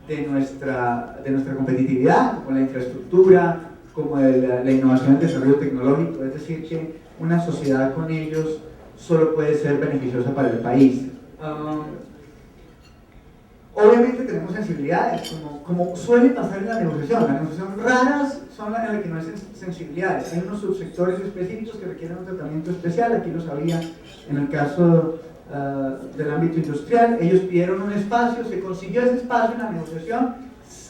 de nuestra competitividad, como la infraestructura, como la innovación y el desarrollo tecnológico. Es decir, que una sociedad con ellos solo puede ser beneficiosa para el país. Obviamente tenemos sensibilidades, como suele pasar en la negociación. Las negociaciones raras son las en las que no hay sensibilidades. Hay unos subsectores específicos que requieren un tratamiento especial. Aquí lo sabía en el caso del ámbito industrial. Ellos pidieron un espacio, se consiguió ese espacio en la negociación.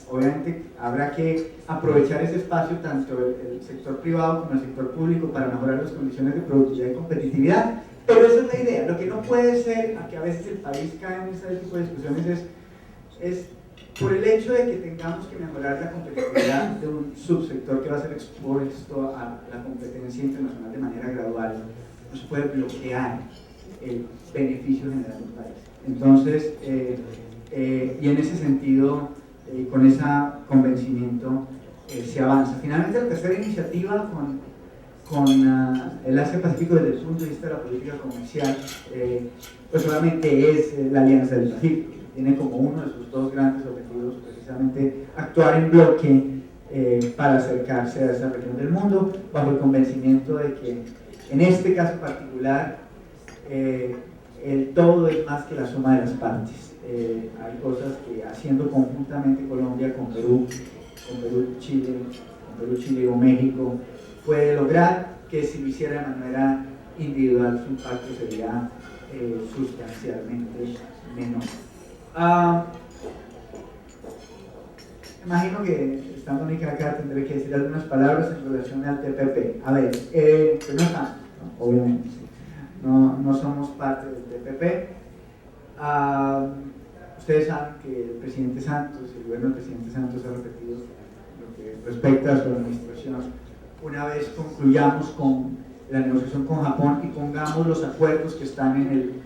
Obviamente habrá que aprovechar ese espacio, tanto el sector privado como el sector público, para mejorar las condiciones de productividad y competitividad. Pero esa es la idea. Lo que no puede ser, a que a veces el país cae en ese tipo de discusiones, es por el hecho de que tengamos que mejorar la competitividad de un subsector que va a ser expuesto a la competencia internacional de manera gradual. No se puede bloquear el beneficio general del país. Entonces, y en ese sentido, con ese convencimiento, se avanza. Finalmente, la tercera iniciativa con el Asia-Pacífico desde el punto de vista de la política comercial, pues solamente es la Alianza del Pacífico. Tiene como uno de sus dos grandes objetivos precisamente actuar en bloque para acercarse a esa región del mundo, bajo el convencimiento de que en este caso particular el todo es más que la suma de las partes. Hay cosas que haciendo conjuntamente Colombia con Perú, Chile o México puede lograr, que si lo hiciera de manera individual su impacto sería sustancialmente menor. Imagino que estando Nica acá tendré que decir algunas palabras en relación al TPP. A ver, pues no estamos, ¿no? Obviamente, no somos parte del TPP. Ustedes saben que el presidente Santos, el gobierno del presidente Santos ha repetido lo que respecta a su administración. Una vez concluyamos con la negociación con Japón y pongamos los acuerdos que están en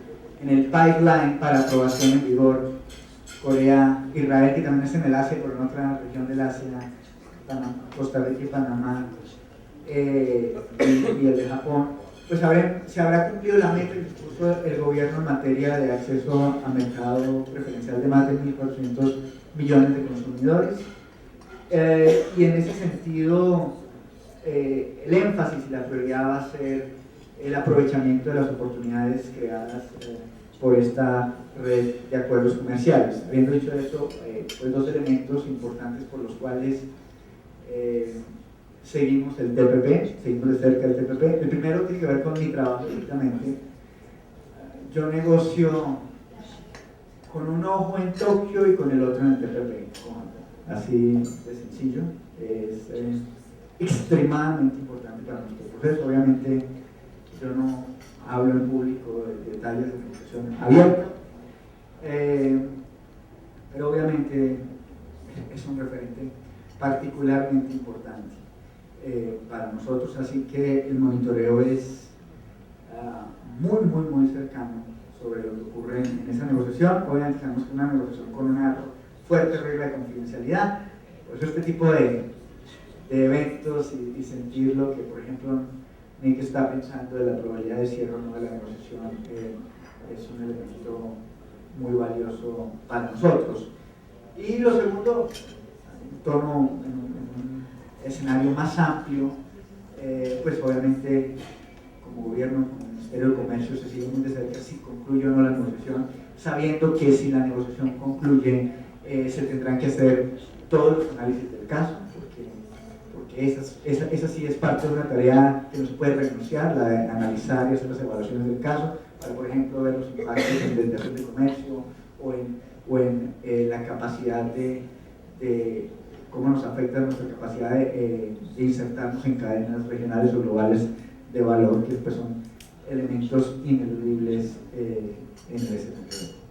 el pipeline para aprobación en vigor, Corea, Israel, que también es en el Asia, pero en otra región del Asia, Costa Rica y Panamá, y el de Japón, pues se habrá cumplido la meta que puso el gobierno en materia de acceso a mercado preferencial de más de 1.400 millones de consumidores. Y en ese sentido, el énfasis y la prioridad va a ser el aprovechamiento de las oportunidades creadas por esta red de acuerdos comerciales. Habiendo dicho eso, pues dos elementos importantes por los cuales seguimos el TPP, seguimos de cerca el TPP. El primero tiene que ver con mi trabajo directamente. Yo negocio con un ojo en Tokio y con el otro en el TPP, así de sencillo. Es extremadamente importante para nuestro proceso. Obviamente yo no hablo en público de detalles de negociación abierta, pero obviamente es un referente particularmente importante para nosotros, así que el monitoreo es muy cercano sobre lo que ocurre en esa negociación. Obviamente tenemos una negociación con una fuerte regla de confidencialidad, Por eso este tipo de eventos y sentir lo que, por ejemplo, Nick está pensando de la probabilidad de cierre o no de la negociación es un elemento muy valioso para nosotros. Y lo segundo, en un escenario más amplio, pues obviamente como gobierno, como Ministerio de Comercio, se sigue muy de cerca si concluye o no la negociación, sabiendo que si la negociación concluye, se tendrán que hacer todos los análisis del caso, porque esa sí es parte de una tarea que no se puede renunciar, la de analizar y hacer las evaluaciones del caso, para por ejemplo ver los impactos en desviación de comercio o en la capacidad de cómo nos afecta nuestra capacidad de insertarnos en cadenas regionales o globales de valor, que pues son elementos ineludibles en el STP.